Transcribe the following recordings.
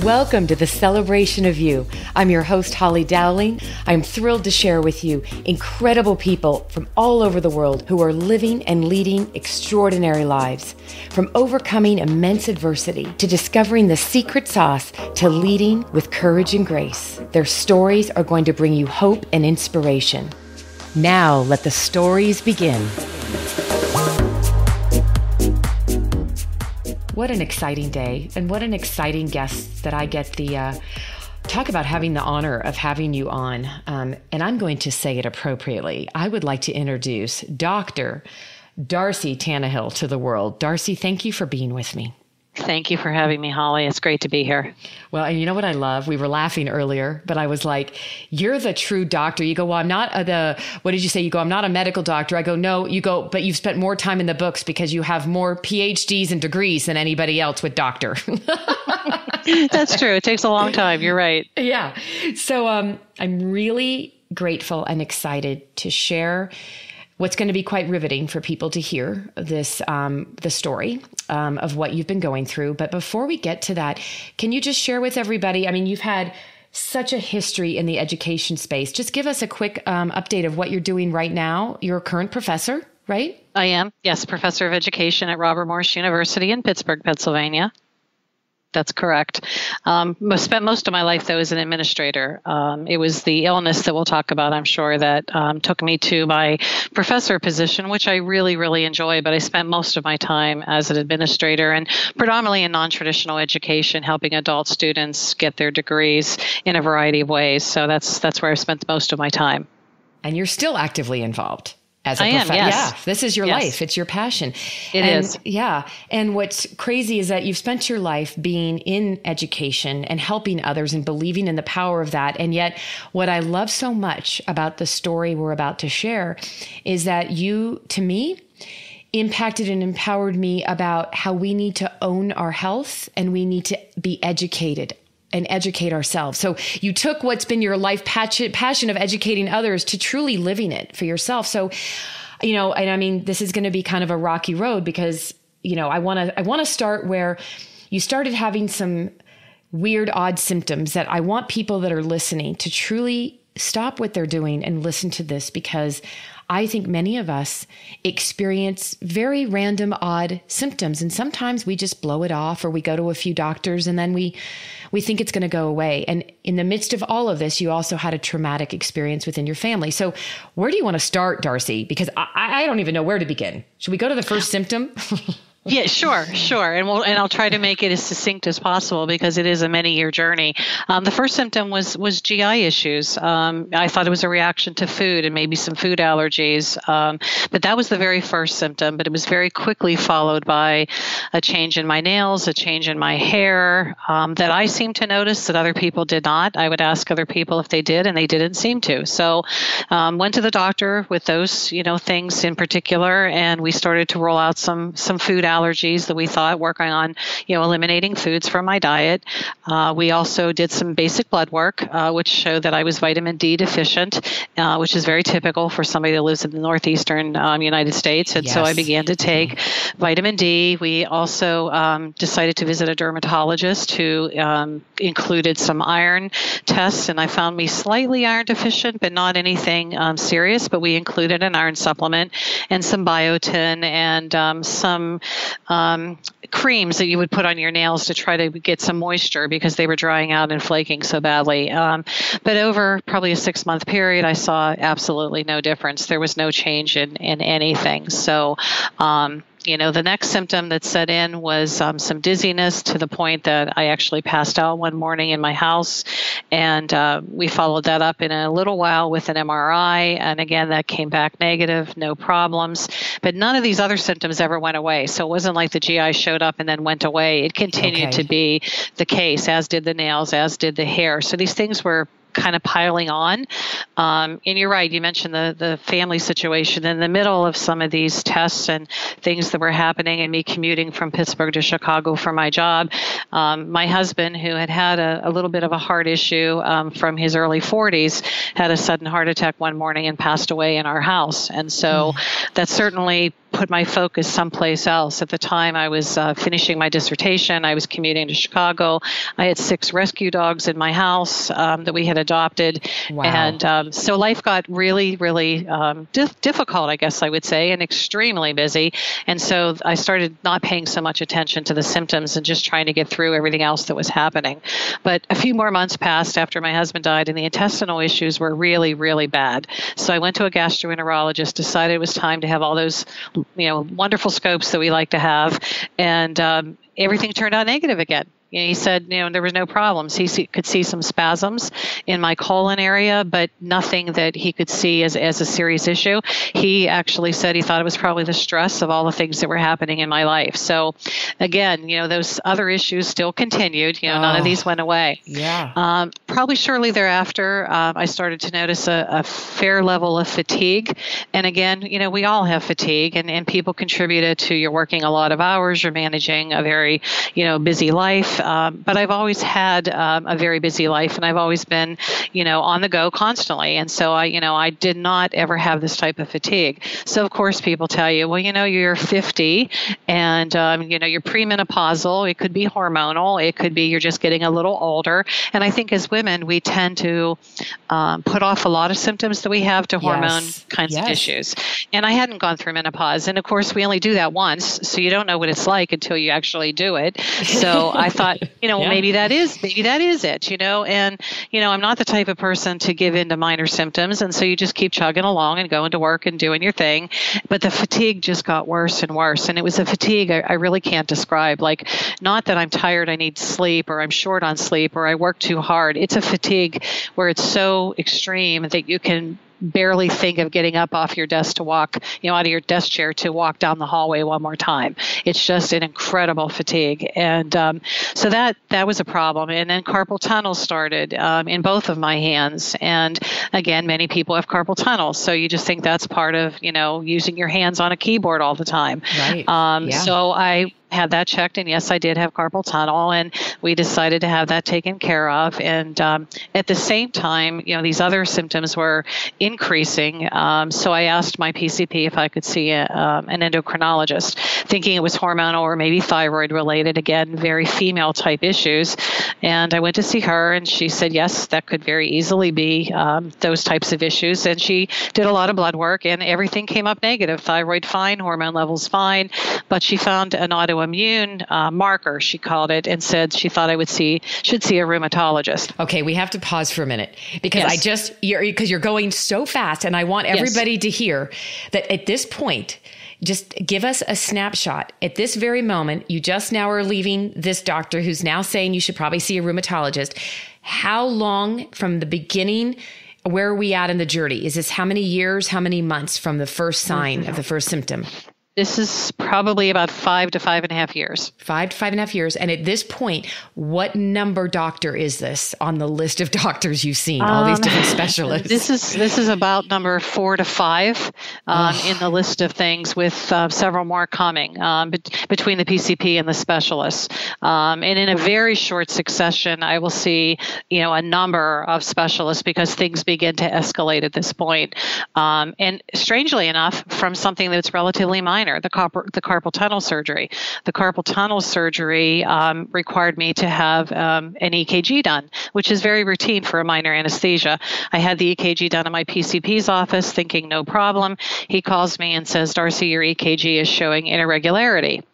Welcome to the Celebration of You. I'm your host, Holly Dowling. I'm thrilled to share with you incredible people from all over the world who are living and leading extraordinary lives. From overcoming immense adversity to discovering the secret sauce to leading with courage and grace. Their stories are going to bring you hope and inspiration. Now, let the stories begin. What an exciting day, and what an exciting guest that I get the talk about having the honor of having you on. And I'm going to say it appropriately. I would like to introduce Dr. Darcy Tannehill to the world. Darcy, thank you for being with me. Thank you for having me, Holly. It's great to be here. Well, and you know what I love? We were laughing earlier, but I was like, you're the true doctor. You go, well, I'm not what did you say? You go, I'm not a medical doctor. I go, no, you go, but you've spent more time in the books because you have more PhDs and degrees than anybody else with doctor. That's true. It takes a long time. You're right. Yeah. So I'm really grateful and excited to share what's going to be quite riveting for people to hear this, the story of what you've been going through. But before we get to that, can you just share with everybody, I mean, you've had such a history in the education space. Just give us a quick update of what you're doing right now. You're a current professor, right? I am. Yes. Professor of Education at Robert Morris University in Pittsburgh, Pennsylvania. That's correct. Spent most of my life, though, as an administrator. It was the illness that we'll talk about, I'm sure, that took me to my professor position, which I really, really enjoy. But I spent most of my time as an administrator and predominantly in non-traditional education, helping adult students get their degrees in a variety of ways. So that's where I spent most of my time. And you're still actively involved. As a I am, yes. Yeah, this is your life. It's your passion. It is. Yeah. And what's crazy is that you've spent your life being in education and helping others and believing in the power of that. And yet what I love so much about the story we're about to share is that you, to me, impacted and empowered me about how we need to own our health and we need to be educated and educate ourselves. So you took what's been your life passion of educating others to truly living it for yourself. So, you know, and I mean, this is going to be kind of a rocky road because, you know, I want to start where you started having some weird, odd symptoms that I want people that are listening to truly stop what they're doing and listen to this, because I think many of us experience very random, odd symptoms. And sometimes we just blow it off, or we go to a few doctors and then we think it's going to go away. And in the midst of all of this, you also had a traumatic experience within your family. So where do you want to start, Darcy? Because I don't even know where to begin. Should we go to the first symptom? Yeah, sure. And I'll try to make it as succinct as possible because it is a many-year journey. The first symptom was GI issues. I thought it was a reaction to food and maybe some food allergies. But that was the very first symptom. But it was very quickly followed by a change in my nails, a change in my hair that I seemed to notice that other people did not. I would ask other people if they did, and they didn't seem to. So went to the doctor with those, things in particular, and we started to roll out some food allergies that we thought, working on, eliminating foods from my diet. We also did some basic blood work, which showed that I was vitamin D deficient, which is very typical for somebody that lives in the northeastern United States. And so I began to take vitamin D. We also decided to visit a dermatologist who included some iron tests, and I found me slightly iron deficient, but not anything serious. But we included an iron supplement and some biotin and some creams that you would put on your nails to try to get some moisture because they were drying out and flaking so badly. But over probably a 6-month period, I saw absolutely no difference. There was no change in anything. So, the next symptom that set in was some dizziness to the point that I actually passed out one morning in my house. And we followed that up in a little while with an MRI. And again, that came back negative, no problems. But none of these other symptoms ever went away. So it wasn't like the GI showed up and then went away. It continued to be the case, as did the nails, as did the hair. So these things were kind of piling on. And you're right, you mentioned the family situation. In the middle of some of these tests and things that were happening and me commuting from Pittsburgh to Chicago for my job, my husband, who had a little bit of a heart issue from his early 40s, had a sudden heart attack one morning and passed away in our house. And so that certainly put my focus someplace else. At the time, I was finishing my dissertation. I was commuting to Chicago. I had 6 rescue dogs in my house that we had adopted. Wow. And so life got really, really difficult, I guess I would say, and extremely busy. And so I started not paying so much attention to the symptoms and just trying to get through everything else that was happening. But a few more months passed after my husband died, and the intestinal issues were really, really bad. So I went to a gastroenterologist, decided it was time to have all those wonderful scopes that we like to have, and everything turned out negative again. He said, there was no problems. He could see some spasms in my colon area, but nothing that he could see as a serious issue. He actually said he thought it was probably the stress of all the things that were happening in my life. So again, those other issues still continued. None of these went away. Yeah. Probably shortly thereafter, I started to notice a fair level of fatigue. And again, we all have fatigue, and people contribute it to you're working a lot of hours, you're managing a very, busy life. But I've always had a very busy life, and I've always been, on the go constantly. And so I did not ever have this type of fatigue. So of course people tell you, well, you're 50 and, you're premenopausal. It could be hormonal. It could be you're just getting a little older. And I think as women, we tend to put off a lot of symptoms that we have to hormone kinds of issues. And I hadn't gone through menopause. And of course, we only do that once. So you don't know what it's like until you actually do it. So I thought, maybe that is it, and, I'm not the type of person to give in to minor symptoms. And so you just keep chugging along and going to work and doing your thing. But the fatigue just got worse and worse. And it was a fatigue I really can't describe. Like, not that I'm tired, I need sleep, or I'm short on sleep, or I work too hard. It's a fatigue where it's so extreme that you can barely think of getting up off your desk to walk, out of your desk chair to walk down the hallway one more time. It's just an incredible fatigue. And so that was a problem. And then carpal tunnel started in both of my hands. And again, many people have carpal tunnel. So you just think that's part of, using your hands on a keyboard all the time. Right. So I had that checked, and yes, I did have carpal tunnel, and we decided to have that taken care of. And at the same time, these other symptoms were increasing. So I asked my PCP if I could see an endocrinologist, thinking it was hormonal or maybe thyroid related. Again, very female type issues. And I went to see her, and she said, yes, that could very easily be those types of issues. And she did a lot of blood work, and everything came up negative. Thyroid fine, hormone levels fine, but she found an autoimmune marker, she called it, and said she thought I should see a rheumatologist. Okay, we have to pause for a minute because you're going so fast, and I want everybody to hear that at this point. Just give us a snapshot. At this very moment, you just now are leaving this doctor who's now saying you should probably see a rheumatologist. How long from the beginning, where are we at in the journey? Is this how many years, how many months from the first sign of the first symptom? This is probably about 5 to 5.5 years. 5 to 5.5 years. And at this point, what number doctor is this on the list of doctors you've seen? All these different specialists. This is about number 4 to 5 in the list of things, with several more coming between the PCP and the specialists. And in a very short succession, I will see a number of specialists because things begin to escalate at this point. And strangely enough, from something that's relatively minor. The carpal tunnel surgery. The carpal tunnel surgery required me to have an EKG done, which is very routine for a minor anesthesia. I had the EKG done in my PCP's office, thinking no problem. He calls me and says, Darcy, your EKG is showing an irregularity.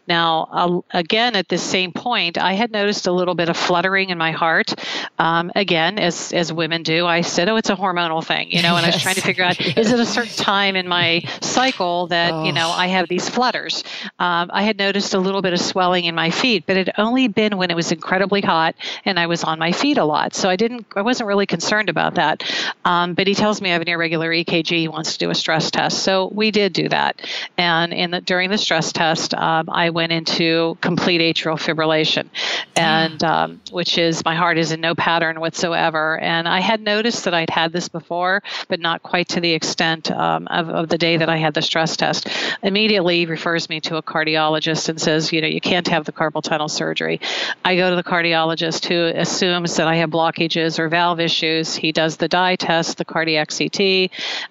Now, again, at this same point, I had noticed a little bit of fluttering in my heart. Again, as women do, I said, it's a hormonal thing, and I was trying to figure out, is it a certain time in my cycle that, I have these flutters. I had noticed a little bit of swelling in my feet, but it had only been when it was incredibly hot and I was on my feet a lot. So I wasn't really concerned about that. But he tells me I have an irregular EKG. He wants to do a stress test. So we did do that. And during the stress test, I went into complete atrial fibrillation, and which is my heart is in no pattern whatsoever. And I had noticed that I'd had this before, but not quite to the extent of the day that I had the stress test. Immediately refers me to a cardiologist and says, you can't have the carpal tunnel surgery. I go to the cardiologist, who assumes that I have blockages or valve issues. He does the dye test, the cardiac CT,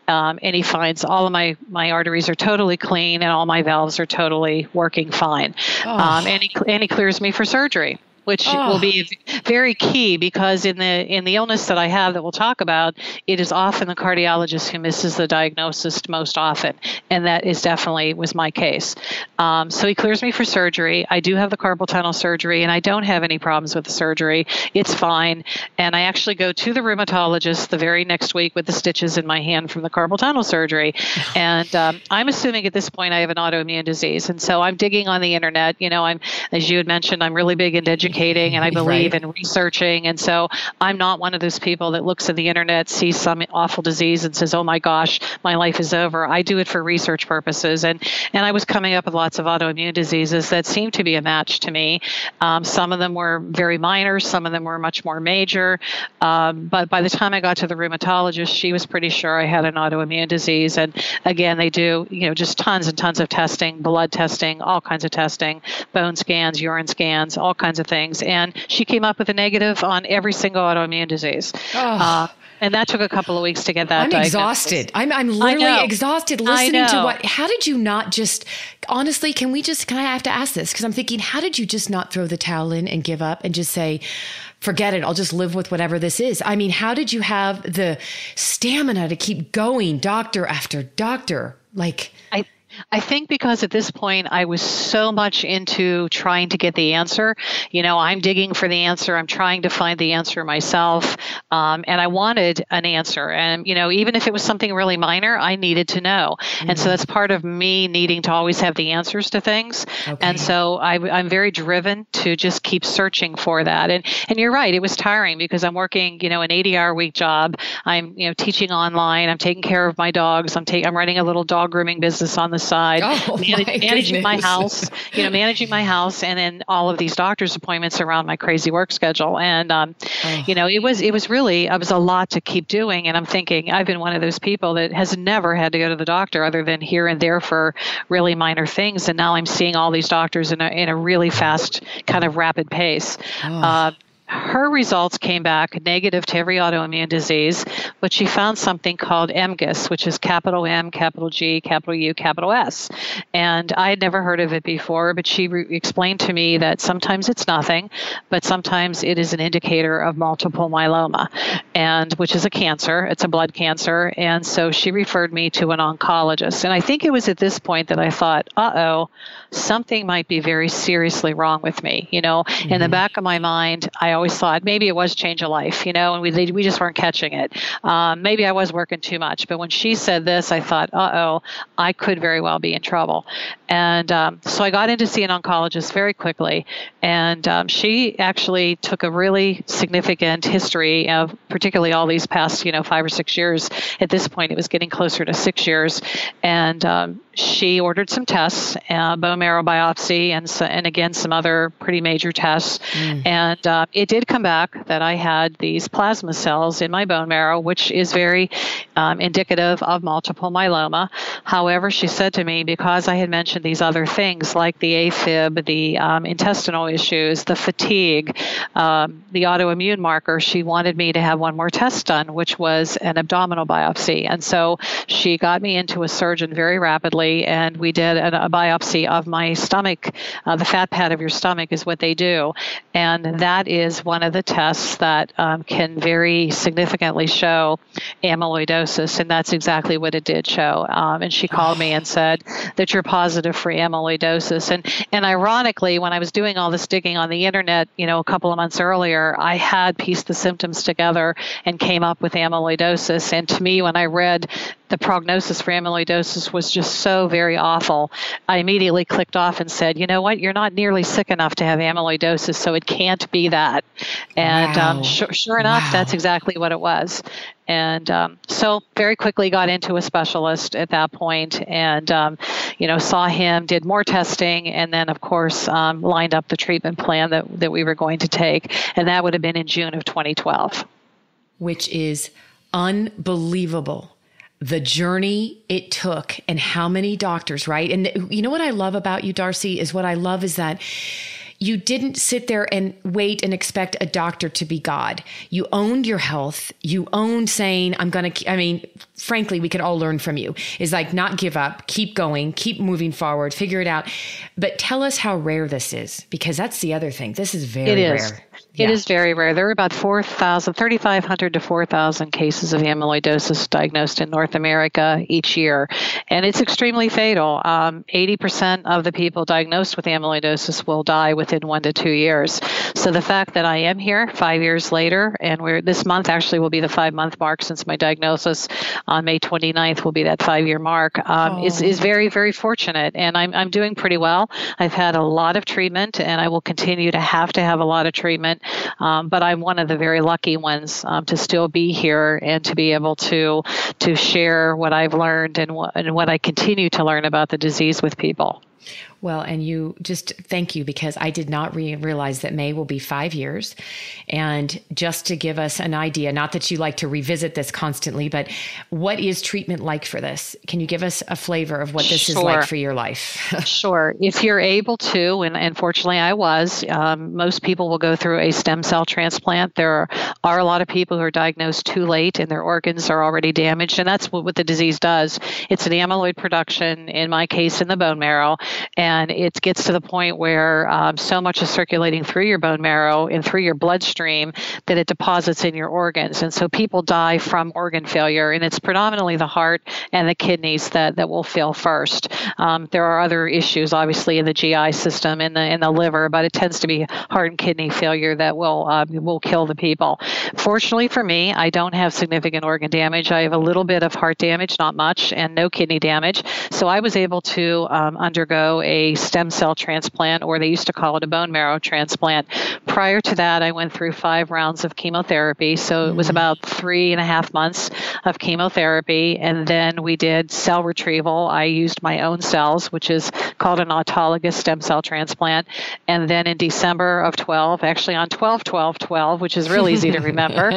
and he finds all of my arteries are totally clean and all my valves are totally working fine. And he clears me for surgery, which will be very key, because in the illness that I have that we'll talk about, it is often the cardiologist who misses the diagnosis most often, and that was my case. So he clears me for surgery. I do have the carpal tunnel surgery, and I don't have any problems with the surgery. It's fine, and I actually go to the rheumatologist the very next week with the stitches in my hand from the carpal tunnel surgery, and I'm assuming at this point I have an autoimmune disease, and so I'm digging on the internet. As you had mentioned, I'm really big into education, and I believe in researching. And so I'm not one of those people that looks at the internet, sees some awful disease and says, oh my gosh, my life is over. I do it for research purposes. And I was coming up with lots of autoimmune diseases that seemed to be a match to me. Some of them were very minor. Some of them were much more major. But by the time I got to the rheumatologist, she was pretty sure I had an autoimmune disease. And again, they do, just tons and tons of testing, blood testing, all kinds of testing, bone scans, urine scans, all kinds of things. And she came up with a negative on every single autoimmune disease. And that took a couple of weeks to get that diagnosis. Exhausted. I'm literally exhausted listening to how did you not just, honestly, can I have to ask this? Because I'm thinking, how did you just not throw the towel in and give up and just say, forget it, I'll just live with whatever this is? I mean, how did you have the stamina to keep going, doctor after doctor? I think because at this point I was so much into trying to get the answer. I'm digging for the answer. I'm trying to find the answer myself. And I wanted an answer. And, even if it was something really minor, I needed to know. Mm-hmm. And so that's part of me needing to always have the answers to things. Okay. And so I'm very driven to just keep searching for that. And you're right. It was tiring because I'm working, an 80-hour-week job. I'm, teaching online. I'm taking care of my dogs. I'm running a little dog grooming business on the side, managing my house, and then all of these doctor's appointments around my crazy work schedule. And, it was a lot to keep doing. And I'm thinking, I've been one of those people that has never had to go to the doctor other than here and there for really minor things. And now I'm seeing all these doctors in a really fast, kind of rapid pace. Her results came back negative to every autoimmune disease, but she found something called MGUS, which is capital M, capital G, capital U, capital S. And I had never heard of it before, but she explained to me that sometimes it's nothing, but sometimes it is an indicator of multiple myeloma, which is a cancer. It's a blood cancer. And so she referred me to an oncologist. And I think it was at this point that I thought, something might be very seriously wrong with me. Mm-hmm. In the back of my mind, I always thought maybe it was change of life, and we just weren't catching it. Maybe I was working too much. But when she said this, I thought, I could very well be in trouble. And so I got in to see an oncologist very quickly. And she actually took a really significant history of particularly all these past, 5 or 6 years. At this point, it was getting closer to 6 years. And she ordered some tests, bone marrow biopsy, and again, some other pretty major tests. And it did come back that I had these plasma cells in my bone marrow, which is very indicative of multiple myeloma. However, she said to me, because I had mentioned these other things like the AFib, the intestinal issues, the fatigue, the autoimmune marker, she wanted me to have one more test done, which was an abdominal biopsy. And so she got me into a surgeon very rapidly, and we did a biopsy of my stomach. The fat pad of your stomach is what they do. And that is one of the tests that can very significantly show amyloidosis. And that's exactly what it did show. And she called me and said that you're positive for amyloidosis. And ironically, when I was doing all this digging on the internet, a couple of months earlier, I had pieced the symptoms together and came up with amyloidosis. And to me, when I read the prognosis for amyloidosis was just so very awful, I immediately clicked off and said, you know what, you're not nearly sick enough to have amyloidosis, so it can't be that. And Wow. sure enough, Wow. that's exactly what it was. And so very quickly got into a specialist at that point and, saw him, did more testing, and then, of course, lined up the treatment plan that we were going to take. And that would have been in June of 2012. Which is unbelievable. The journey it took and how many doctors, right? And you know what I love about you, Darcy, is what I love is that you didn't sit there and wait and expect a doctor to be God. You owned your health. You owned saying, frankly, we could all learn from you, is like not give up, keep going, keep moving forward, figure it out. But tell us how rare this is, because that's the other thing. This is very rare. It is very rare. There are about 3,500 to 4,000 cases of amyloidosis diagnosed in North America each year, and it's extremely fatal. 80% of the people diagnosed with amyloidosis will die within 1 to 2 years. So the fact that I am here 5 years later, and this month actually will be the 5-month mark since my diagnosis, on May 29th will be that 5-year mark, is very, very fortunate, and I'm doing pretty well. I've had a lot of treatment, and I will continue to have a lot of treatment. But I'm one of the very lucky ones to still be here and to be able to share what I've learned and what I continue to learn about the disease with people. Well, and you just thank you, because I did not realize that May will be 5 years. And just to give us an idea, not that you like to revisit this constantly, but what is treatment like for this? Can you give us a flavor of what this is like for your life? Sure. If you're able to, and fortunately I was, most people will go through a stem cell transplant. There are a lot of people who are diagnosed too late and their organs are already damaged. And that's what the disease does. It's an amyloid production, in my case, in the bone marrow. And it gets to the point where so much is circulating through your bone marrow and through your bloodstream that it deposits in your organs. And so people die from organ failure, and it's predominantly the heart and the kidneys that will fail first. There are other issues, obviously, in the GI system, in the liver, but it tends to be heart and kidney failure that will kill the people. Fortunately for me, I don't have significant organ damage. I have a little bit of heart damage, not much, and no kidney damage. So I was able to undergo a stem cell transplant, or they used to call it a bone marrow transplant. Prior to that, I went through 5 rounds of chemotherapy. So it was about 3.5 months of chemotherapy. And then we did cell retrieval. I used my own cells, which is called an autologous stem cell transplant. And then in December of 12, actually on 12/12/12, which is really easy to remember,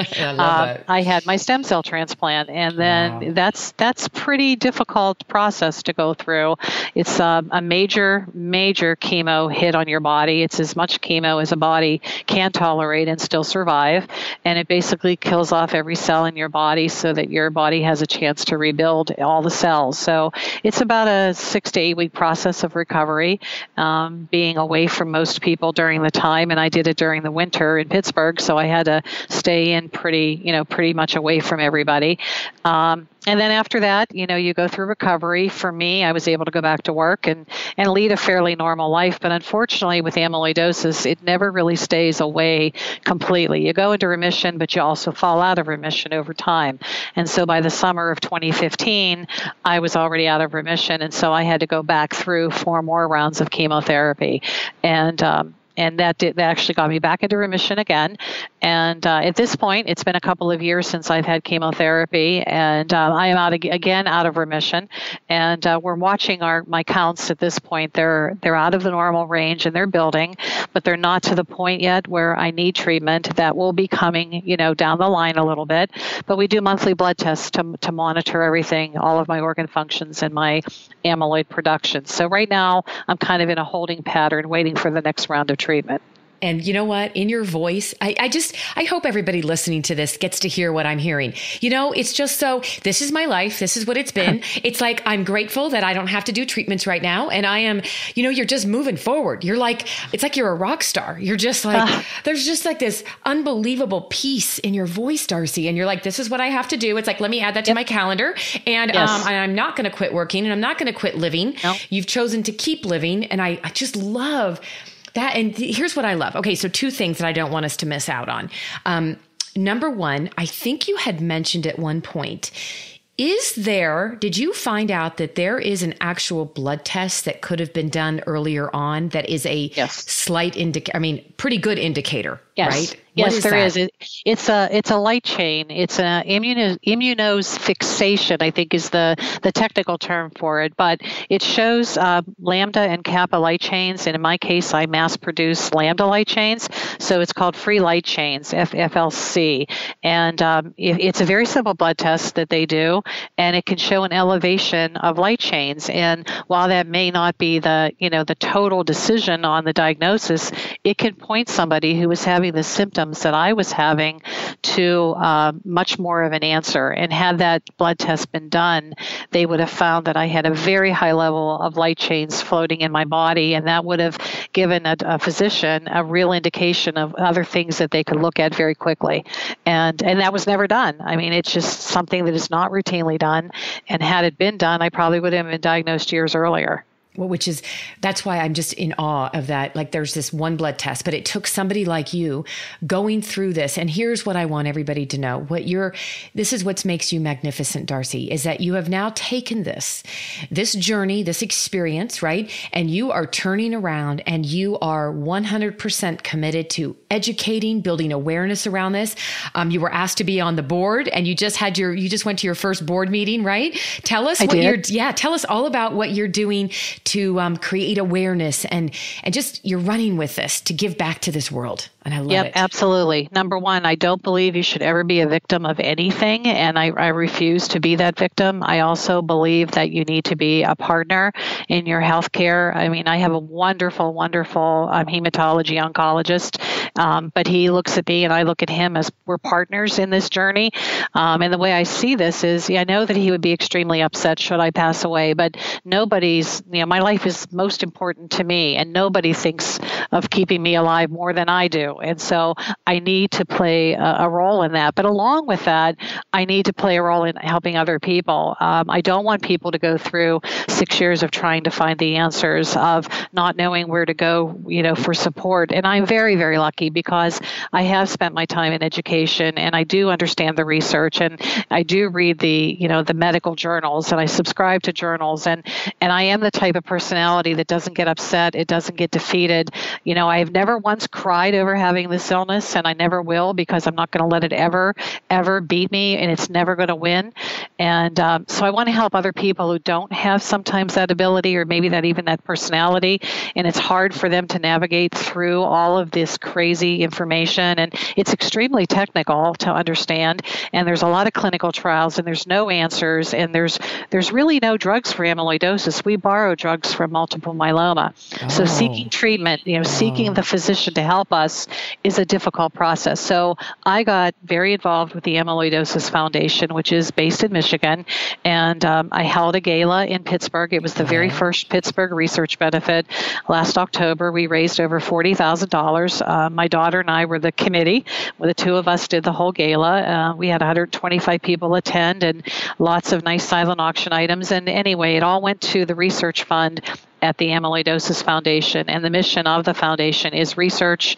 I had my stem cell transplant. And then that's pretty difficult process to go through. It's a major chemo hit on your body. It's as much chemo as a body can tolerate and still survive. And it basically kills off every cell in your body so that your body has a chance to rebuild all the cells. So it's about a 6 to 8 week process of recovery, being away from most people during the time. And I did it during the winter in Pittsburgh. So I had to stay in pretty much away from everybody. And then after that, you go through recovery. For me, I was able to go back to work and lead a fairly normal life. But unfortunately, with amyloidosis, it never really stays away completely. You go into remission, but you also fall out of remission over time. And so by the summer of 2015, I was already out of remission. And so I had to go back through 4 more rounds of chemotherapy. And that actually got me back into remission again. And at this point, it's been a couple of years since I've had chemotherapy, and I am out of remission. And we're watching my counts at this point. They're out of the normal range, and they're building, but they're not to the point yet where I need treatment. That will be coming, down the line a little bit. But we do monthly blood tests to monitor everything, all of my organ functions and my amyloid production. So right now, I'm kind of in a holding pattern, waiting for the next round of treatment. And you know what? In your voice, I hope everybody listening to this gets to hear what I'm hearing. It's just this is my life. This is what it's been. It's like, I'm grateful that I don't have to do treatments right now. And I am, you're just moving forward. It's like you're a rock star. You're just like, there's just like this unbelievable peace in your voice, Darcy. And you're like, this is what I have to do. It's like, let me add that to my calendar. And I'm not going to quit working, and I'm not going to quit living. Nope. You've chosen to keep living. And I just love that. And here's what I love. Okay, so 2 things that I don't want us to miss out on. Number one, I think you had mentioned at one point, Did you find out that there is an actual blood test that could have been done earlier on that is a slight pretty good indicator, right? Yes, there is. It's a light chain. It's an immunose fixation, I think is the technical term for it. But it shows lambda and kappa light chains. And in my case, I mass produce lambda light chains. So it's called free light chains, FLC. And it's a very simple blood test that they do. And it can show an elevation of light chains. And while that may not be the total decision on the diagnosis, it can point somebody who is having the symptoms that I was having to much more of an answer. And had that blood test been done, they would have found that I had a very high level of light chains floating in my body, and that would have given a physician a real indication of other things that they could look at very quickly. And that was never done. I mean, it's just something that is not routinely done. And had it been done, I probably would have been diagnosed years earlier. Well, that's why I'm just in awe of that. Like there's this one blood test, but it took somebody like you going through this. And here's what I want everybody to know. This is what makes you magnificent, Darcy, is that you have now taken this journey, this experience, right? And you are turning around and you are 100% committed to educating, building awareness around this. You were asked to be on the board and you just went to your first board meeting, right? Tell us tell us all about what you're doing to create awareness and just you're running with this to give back to this world. And I love it. Yep, absolutely. Number one, I don't believe you should ever be a victim of anything, and I refuse to be that victim. I also believe that you need to be a partner in your healthcare. I mean, I have a wonderful, wonderful hematology oncologist, but he looks at me and I look at him as we're partners in this journey. And the way I see this is, I know that he would be extremely upset should I pass away, but my life is most important to me, and nobody thinks of keeping me alive more than I do. And so I need to play a role in that. But along with that, I need to play a role in helping other people. I don't want people to go through 6 years of trying to find the answers, of not knowing where to go, for support. And I'm very, very lucky because I have spent my time in education and I do understand the research and I do read the medical journals and I subscribe to journals and I am the type of personality that doesn't get upset. It doesn't get defeated. I have never once cried over having this illness, and I never will because I'm not going to let it ever beat me, and it's never going to win. And so I want to help other people who don't have sometimes that ability or maybe that personality, and it's hard for them to navigate through all of this crazy information, and it's extremely technical to understand, and there's a lot of clinical trials, and there's no answers, and there's really no drugs for amyloidosis. We borrow drugs from multiple myeloma. So seeking treatment, seeking the physician to help us is a difficult process. So I got very involved with the Amyloidosis Foundation, which is based in Michigan, and I held a gala in Pittsburgh. It was the very first Pittsburgh research benefit. Last October, we raised over $40,000. My daughter and I were the committee. The two of us did the whole gala. We had 125 people attend and lots of nice silent auction items. And anyway, it all went to the research fund at the Amyloidosis Foundation. And the mission of the foundation is research,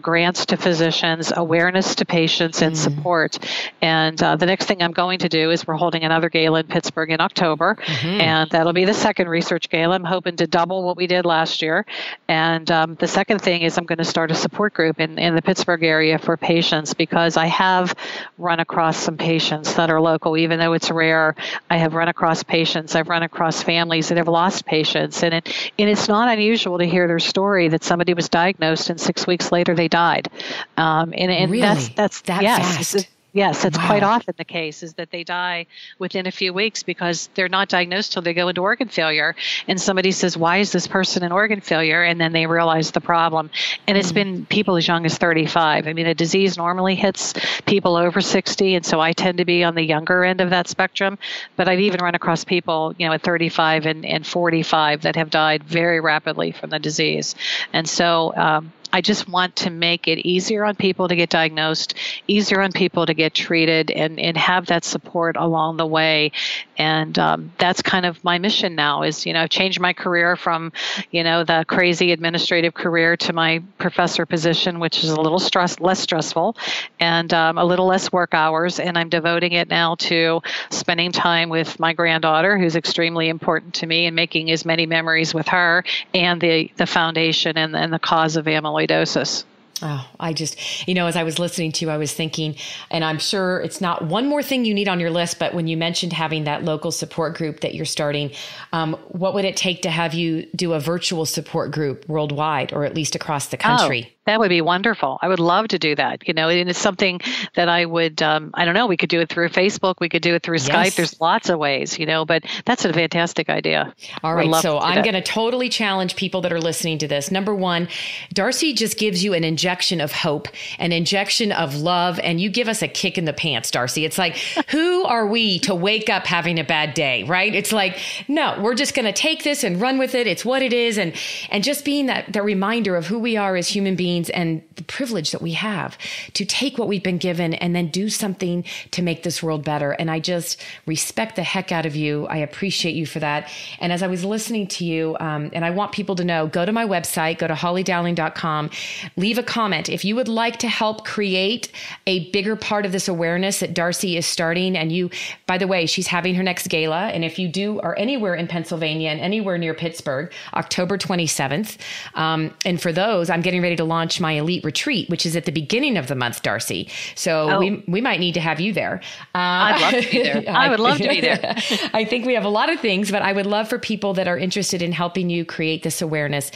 grants to physicians, awareness to patients, and support. And the next thing I'm going to do is we're holding another gala in Pittsburgh in October. And that'll be the second research gala. I'm hoping to double what we did last year. And the second thing is I'm going to start a support group in the Pittsburgh area for patients, because I have run across some patients that are local, even though it's rare. I have run across patients. I've run across families that have lost patients. And it's not unusual to hear their story that somebody was diagnosed and 6 weeks later they died. And really? that's that yes. fast? Yes, that's quite often the case, is that they die within a few weeks because they're not diagnosed till they go into organ failure. And somebody says, why is this person in organ failure? And then they realize the problem. And it's been people as young as 35. I mean, the disease normally hits people over 60, and so I tend to be on the younger end of that spectrum. But I've even run across people, at 35 and 45 that have died very rapidly from the disease. And so I just want to make it easier on people to get diagnosed, easier on people to get treated, and have that support along the way. And that's kind of my mission now is, I've changed my career from, the crazy administrative career to my professor position, which is a little less stressful and a little less work hours. And I'm devoting it now to spending time with my granddaughter, who's extremely important to me, and making as many memories with her and the foundation and the cause of amyloidosis. Oh, I just, as I was listening to you, I was thinking, and I'm sure it's not one more thing you need on your list, but when you mentioned having that local support group that you're starting, what would it take to have you do a virtual support group worldwide, or at least across the country? That would be wonderful. I would love to do that, and it's something that I would, I don't know, we could do it through Facebook, we could do it through Skype. There's lots of ways, but that's a fantastic idea. All right. So I'm going to totally challenge people that are listening to this. Number one, Darcy just gives you an injection of hope, an injection of love, and you give us a kick in the pants, Darcy. It's like, who are we to wake up having a bad day, right? It's like, no, we're just going to take this and run with it. It's what it is. And just being that reminder of who we are as human beings, and the privilege that we have to take what we've been given and then do something to make this world better. And I just respect the heck out of you. I appreciate you for that. And as I was listening to you, and I want people to know, go to my website, go to hollydowling.com, leave a comment. If you would like to help create a bigger part of this awareness that Darcy is starting, and you, by the way, she's having her next gala. And if you are anywhere in Pennsylvania and anywhere near Pittsburgh, October 27th. And for those, I'm getting ready to launch my elite retreat, which is at the beginning of the month, Darcy. So we might need to have you there. I'd love to be there. I would love to be there. I think we have a lot of things, but I would love for people that are interested in helping you create this awareness.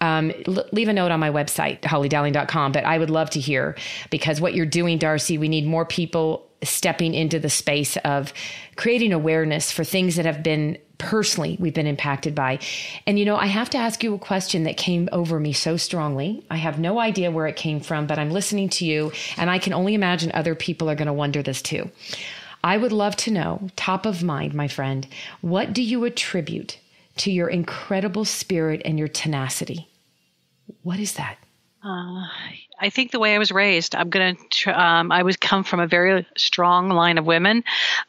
Leave a note on my website, hollydowling.com, but I would love to hear, because what you're doing, Darcy, we need more people stepping into the space of creating awareness for things that have been personally we've been impacted by. And, I have to ask you a question that came over me so strongly. I have no idea where it came from, but I'm listening to you, and I can only imagine other people are going to wonder this too. I would love to know, top of mind, my friend, what do you attribute to your incredible spirit and your tenacity? What is that? I think the way I was raised, I was come from a very strong line of women.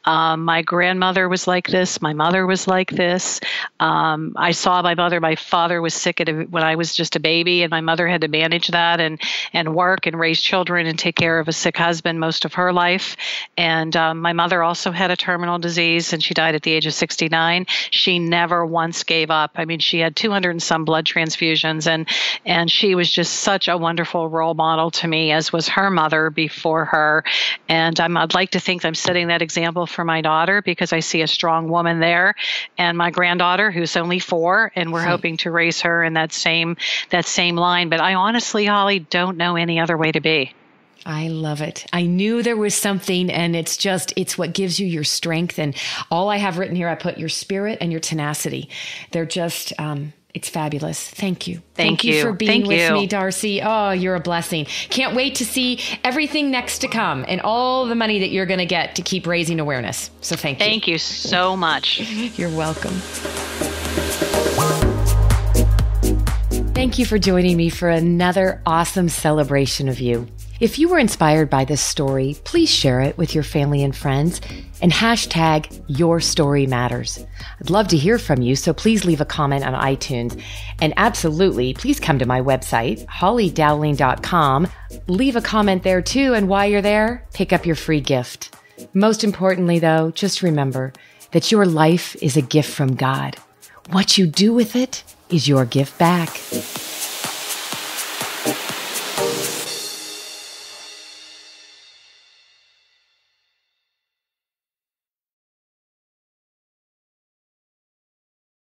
My grandmother was like this. My mother was like this. I saw my father was sick when I was just a baby, and my mother had to manage that and work and raise children and take care of a sick husband most of her life. And my mother also had a terminal disease, and she died at the age of 69. She never once gave up. I mean, she had 200 and some blood transfusions, and she was just such a wonderful role model to me, as was her mother before her. And I'd like to think I'm setting that example for my daughter, because I see a strong woman there, and my granddaughter, who's only 4, and we're hoping to raise her in that same line. But I honestly, Holly, don't know any other way to be. I love it. I knew there was something, and it's what gives you your strength. And all I have written here, I put your spirit and your tenacity. They're just, it's fabulous. Thank you. Thank you for being with me, Darcy. Oh, you're a blessing. Can't wait to see everything next to come and all the money that you're going to get to keep raising awareness. So thank you. Thank you so much. You're welcome. Thank you for joining me for another awesome celebration of you. If you were inspired by this story, please share it with your family and friends and hashtag Your Story Matters. I'd love to hear from you, so please leave a comment on iTunes. And absolutely, please come to my website, hollydowling.com. Leave a comment there too, and while you're there, pick up your free gift. Most importantly, though, just remember that your life is a gift from God. What you do with it is your gift back.